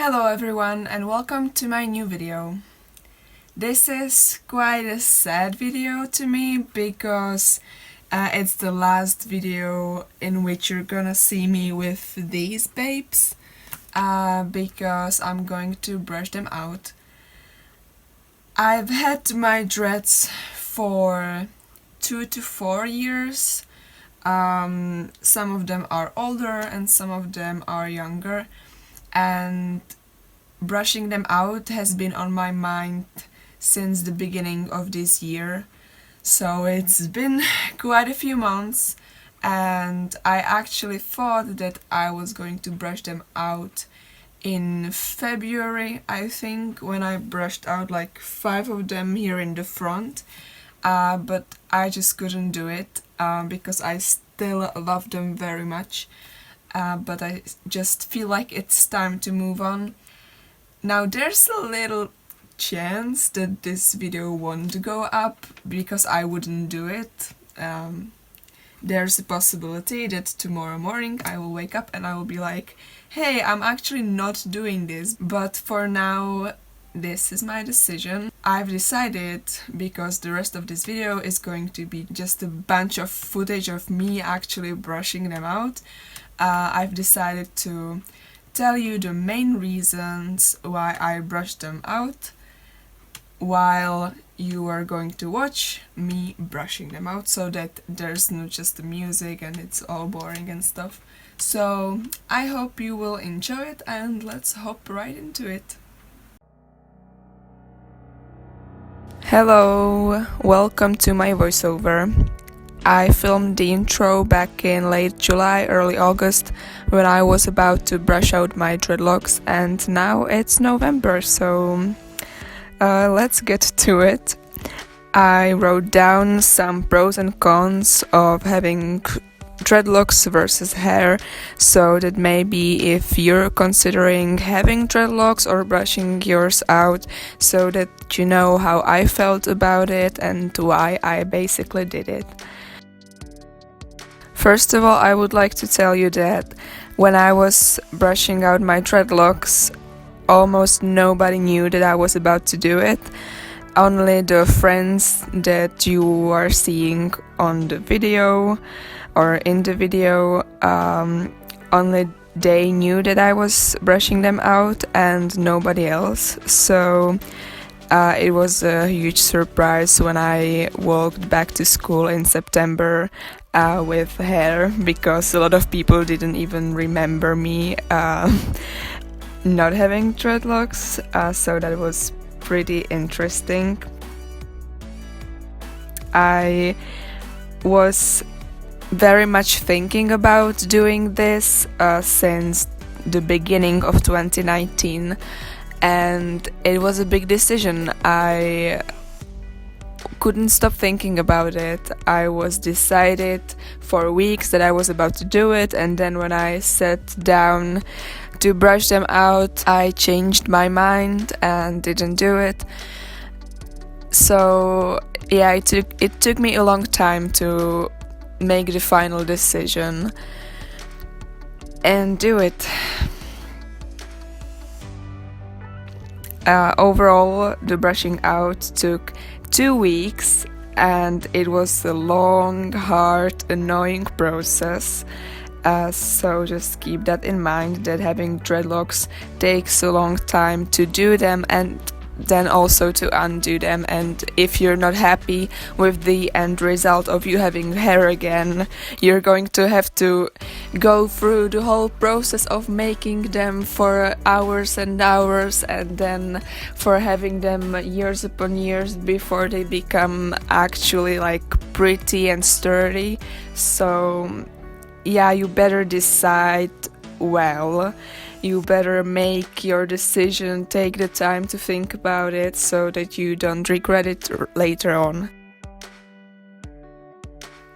Hello everyone and welcome to my new video. This is quite a sad video to me because it's the last video in which you're gonna see me with these babes because I'm going to brush them out. I've had my dreads for 2 to 4 years. Some of them are older and some of them are younger, and brushing them out has been on my mind since the beginning of this year. So it's been quite a few months, and I actually thought that I was going to brush them out in February, I think, when I brushed out like 5 of them here in the front, but I just couldn't do it because I still love them very much. But I just feel like it's time to move on. Now there's a little chance that this video won't go up because I wouldn't do it. There's a possibility that tomorrow morning I will wake up and I will be like, hey, I'm actually not doing this. But for now, this is my decision. I've decided, because the rest of this video is going to be just a bunch of footage of me actually brushing them out, I've decided to tell you the main reasons why I brushed them out while you are going to watch me brushing them out, so that there's not just the music and it's all boring and stuff. So I hope you will enjoy it, and let's hop right into it. Hello, welcome to my voiceover. I filmed the intro back in late July, early August, when I was about to brush out my dreadlocks, and now it's November, so let's get to it. I wrote down some pros and cons of having dreadlocks versus hair, so that maybe if you're considering having dreadlocks or brushing yours out, so that you know how I felt about it and why I basically did it. First of all, I would like to tell you that when I was brushing out my dreadlocks, almost nobody knew that I was about to do it. Only the friends that you are seeing on the video or in the video, only they knew that I was brushing them out and nobody else. So it was a huge surprise when I walked back to school in September with hair, because a lot of people didn't even remember me not having dreadlocks, so that was pretty interesting. I was very much thinking about doing this since the beginning of 2019, and it was a big decision. I couldn't stop thinking about it. I was decided for weeks that I was about to do it, and then when I sat down to brush them out, I changed my mind and didn't do it. So yeah, it took me a long time to make the final decision and do it. Overall, the brushing out took 2 weeks, and it was a long, hard, annoying process. So just keep that in mind, that having dreadlocks takes a long time to do them and then also to undo them, and if you're not happy with the end result of you having hair again, you're going to have to go through the whole process of making them for hours and hours, and then for having them years upon years before they become actually like pretty and sturdy. So yeah, you better decide well. You better make your decision, take the time to think about it so that you don't regret it later on.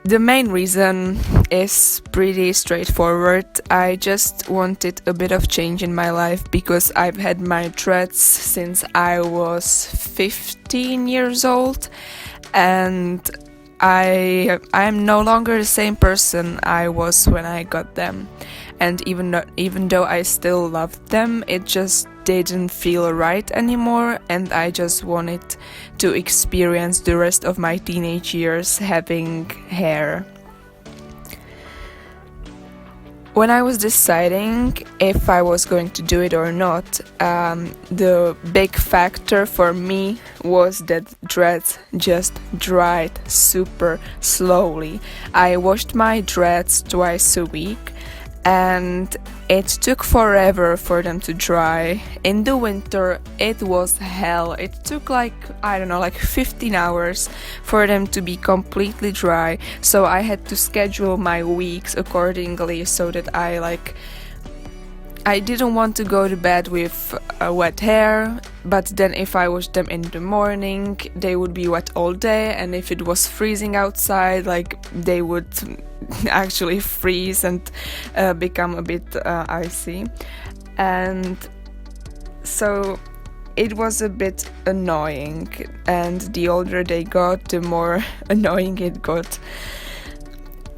The main reason is pretty straightforward. I just wanted a bit of change in my life because I've had my dreads since I was 15 years old, and I'm no longer the same person I was when I got them. And even though I still loved them, it just didn't feel right anymore, and I just wanted to experience the rest of my teenage years having hair. When I was deciding if I was going to do it or not, the big factor for me was that dreads just dried super slowly. I washed my dreads twice a week, and it took forever for them to dry. In the winter, it was hell. It took like 15 hours for them to be completely dry. So I had to schedule my weeks accordingly so that I didn't want to go to bed with wet hair, but then if I washed them in the morning, they would be wet all day, and if it was freezing outside, they would actually freeze and become a bit icy. And so it was a bit annoying, and the older they got, the more annoying it got.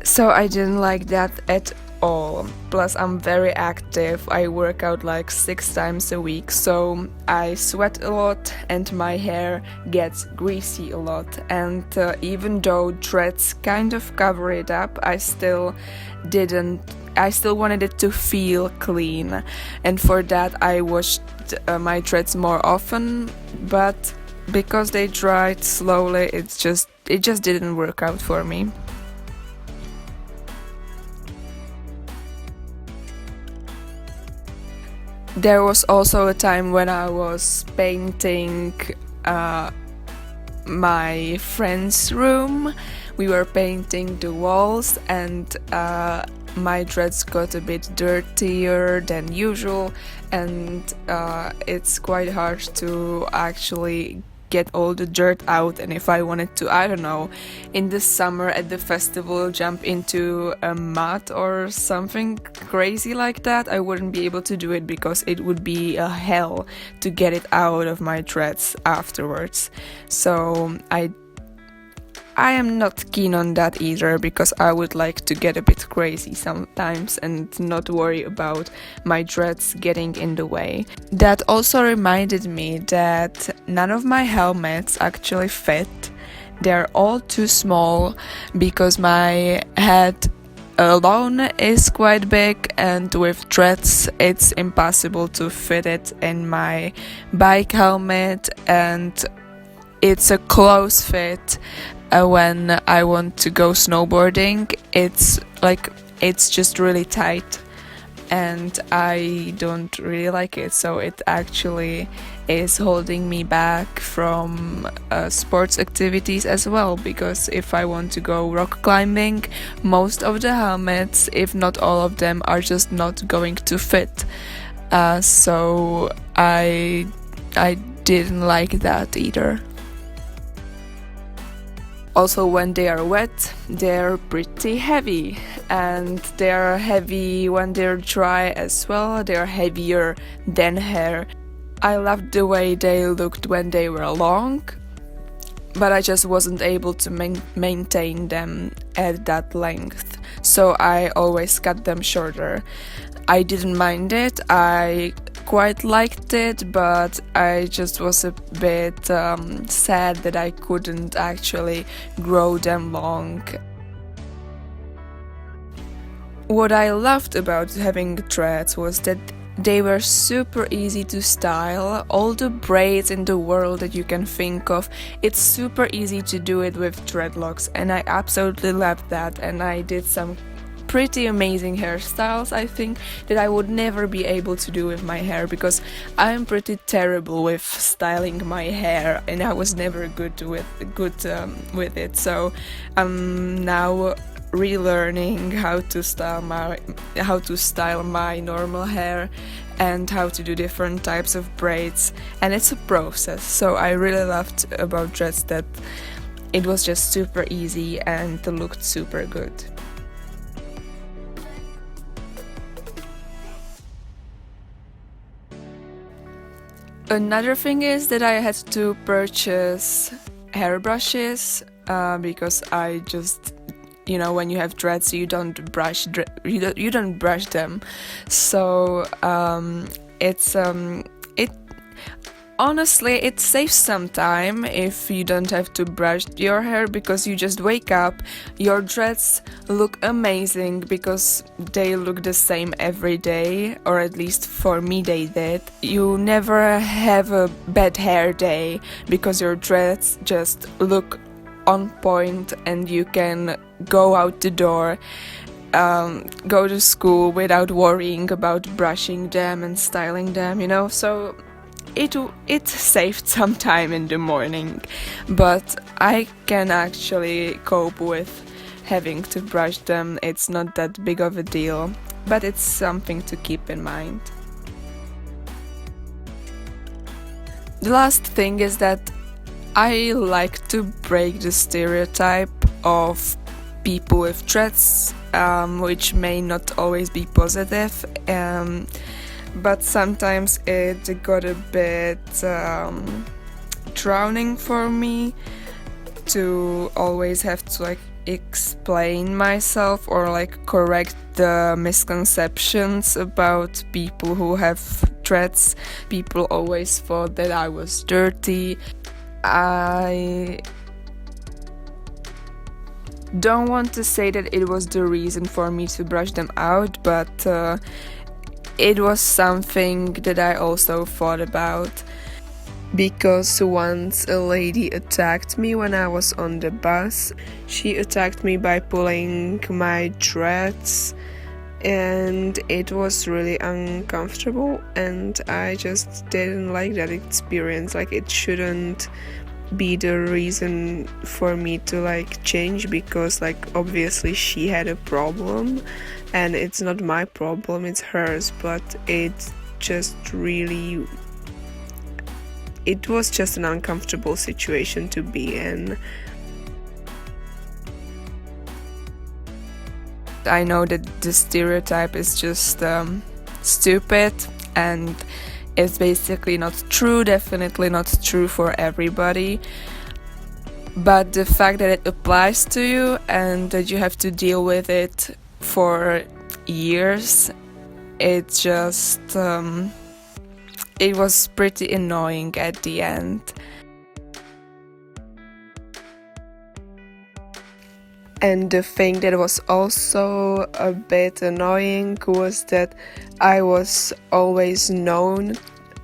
So I didn't like that at all. Plus, I'm very active. I work out 6 times a week, so I sweat a lot and my hair gets greasy a lot. And even though dreads kind of cover it up, I still wanted it to feel clean, and for that I washed my dreads more often, but because they dried slowly, it just didn't work out for me. There was also a time when I was painting my friend's room. We were painting the walls, and my dreads got a bit dirtier than usual, and it's quite hard to actually get all the dirt out. And if I wanted to, in the summer at the festival, jump into a mud or something crazy like that, I wouldn't be able to do it because it would be a hell to get it out of my dreads afterwards. So I am not keen on that either, because I would like to get a bit crazy sometimes and not worry about my dreads getting in the way. That also reminded me that none of my helmets actually fit. They're all too small because my head alone is quite big, and with dreads it's impossible to fit it in my bike helmet, and it's a close fit. When I want to go snowboarding, it's just really tight, and I don't really like it, so it actually is holding me back from sports activities as well, because if I want to go rock climbing, most of the helmets, if not all of them, are just not going to fit. So I didn't like that either. Also, when they are wet, they're pretty heavy, and they're heavy when they're dry as well. They're heavier than hair. I loved the way they looked when they were long, but I just wasn't able to maintain them at that length, so I always cut them shorter. I didn't mind it, I quite liked it, but I just was a bit sad that I couldn't actually grow them long. What I loved about having dreads was that they were super easy to style. All the braids in the world that you can think of, it's super easy to do it with dreadlocks, and I absolutely loved that. And I did some pretty amazing hairstyles, I think, that I would never be able to do with my hair, because I'm pretty terrible with styling my hair, and I was never good with it. So I'm now relearning how to style my normal hair and how to do different types of braids, and it's a process. So I really loved about dreads that it was just super easy and it looked super good. Another thing is that I had to purchase hairbrushes because I just, when you have dreads, you don't brush them. So it's it honestly, it saves some time if you don't have to brush your hair, because you just wake up, your dreads look amazing because they look the same every day, or at least for me they did. You never have a bad hair day because your dreads just look on point and you can go out the door, go to school without worrying about brushing them and styling them, you know, so it saved some time in the morning, but I can actually cope with having to brush them. It's not that big of a deal, but it's something to keep in mind. The last thing is that I like to break the stereotype of people with dreads, which may not always be positive, but sometimes it got a bit drowning for me to always have to like explain myself or like correct the misconceptions about people who have dreads. People always thought that I was dirty. I don't want to say that it was the reason for me to brush them out, but it was something that I also thought about, because once a lady attacked me when I was on the bus. She attacked me by pulling my dreads, and it was really uncomfortable, and I just didn't like that experience. Like, it shouldn't be the reason for me to like change, because like obviously she had a problem and it's not my problem, it's hers, but it was just an uncomfortable situation to be in. I know that the stereotype is just stupid and it's basically not true, definitely not true for everybody. But the fact that it applies to you and that you have to deal with it for years, it just it was pretty annoying at the end. And the thing that was also a bit annoying was that I was always known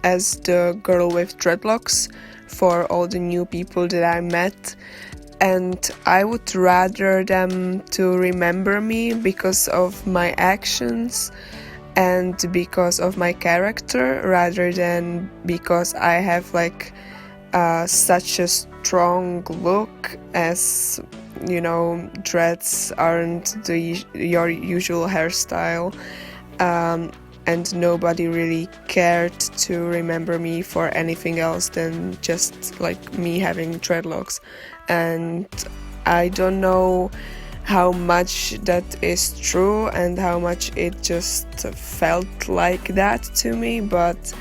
as the girl with dreadlocks for all the new people that I met, and I would rather them to remember me because of my actions and because of my character, rather than because I have like such a strong look, as you know, dreads aren't your usual hairstyle, and nobody really cared to remember me for anything else than just like me having dreadlocks. And I don't know how much that is true and how much it just felt like that to me, but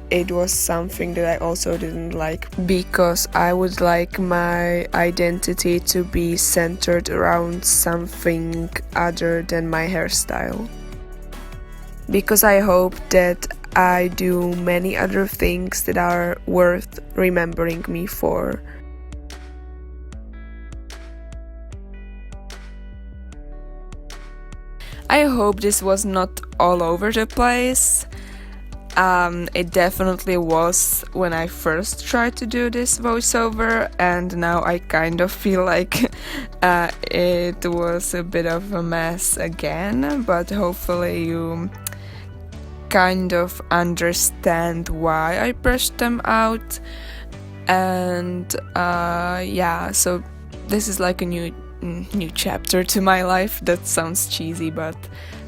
it was something that I also didn't like, because I would like my identity to be centered around something other than my hairstyle. Because I hope that I do many other things that are worth remembering me for. I hope this was not all over the place. It definitely was when I first tried to do this voiceover, and now I kind of feel like it was a bit of a mess again, but hopefully you kind of understand why I brushed them out. And yeah, so this is like a new chapter to my life. That sounds cheesy, but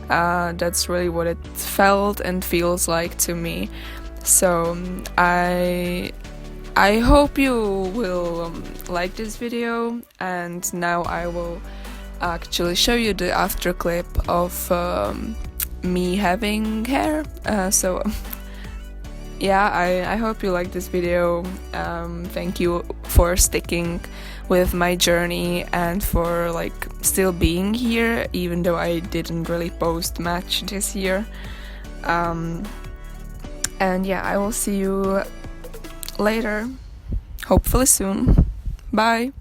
that's really what it felt and feels like to me. So I hope you will like this video, and now I will actually show you the after clip of me having hair. So yeah, I hope you like this video. Thank you for sticking with my journey and for like still being here, even though I didn't really post much this year. And yeah, I will see you later, hopefully soon. Bye!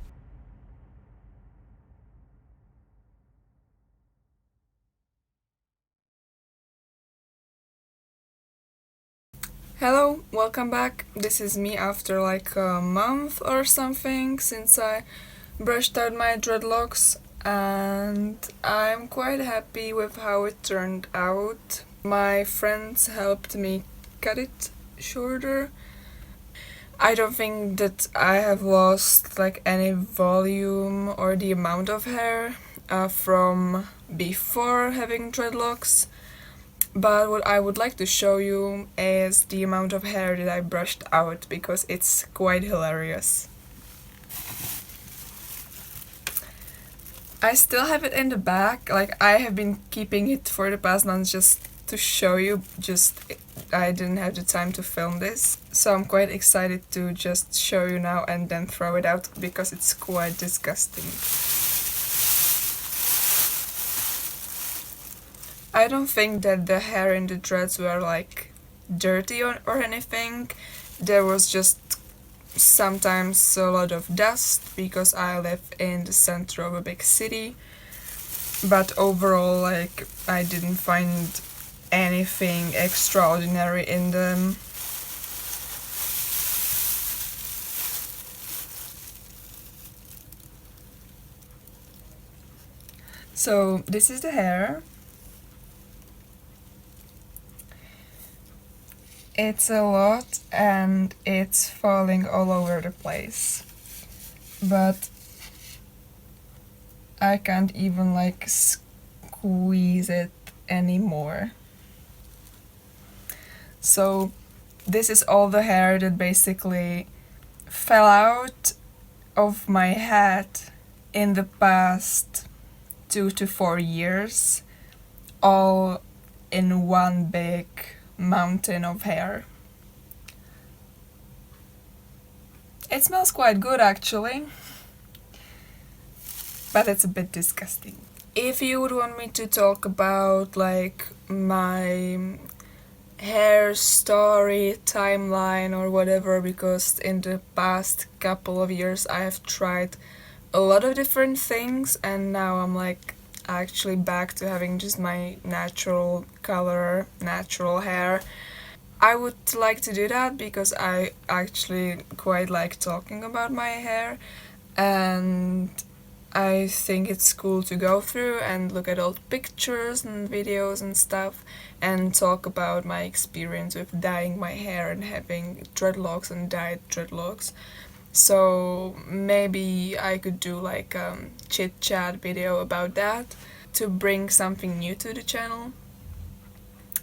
Hello, welcome back. This is me after like a month or something since I brushed out my dreadlocks, and I'm quite happy with how it turned out. My friends helped me cut it shorter. I don't think that I have lost like any volume or the amount of hair from before having dreadlocks. But what I would like to show you is the amount of hair that I brushed out, because it's quite hilarious. I still have it in the back, like I have been keeping it for the past months just to show you, just I didn't have the time to film this. So I'm quite excited to just show you now and then throw it out, because it's quite disgusting. I don't think that the hair in the dreads were like dirty or anything. There was just sometimes a lot of dust because I live in the center of a big city. But overall, like, I didn't find anything extraordinary in them. So this is the hair. It's a lot and it's falling all over the place. But I can't even like squeeze it anymore. So this is all the hair that basically fell out of my head in the past 2 to 4 years, all in one big mountain of hair. It smells quite good actually, but it's a bit disgusting. If you would want me to talk about like my hair story, timeline or whatever, because in the past couple of years I have tried a lot of different things and now I'm like actually back to having just my natural color, natural hair. I would like to do that because I actually quite like talking about my hair, and I think it's cool to go through and look at old pictures and videos and stuff and talk about my experience with dyeing my hair and having dreadlocks and dyed dreadlocks. So maybe I could do like a chit chat video about that to bring something new to the channel.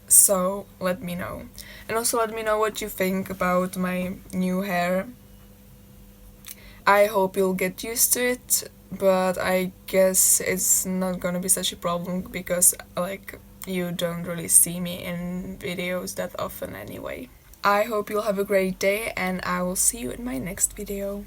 So let me know. And also let me know what you think about my new hair. I hope you'll get used to it, but I guess it's not gonna be such a problem because like you don't really see me in videos that often anyway. I hope you'll have a great day and I will see you in my next video.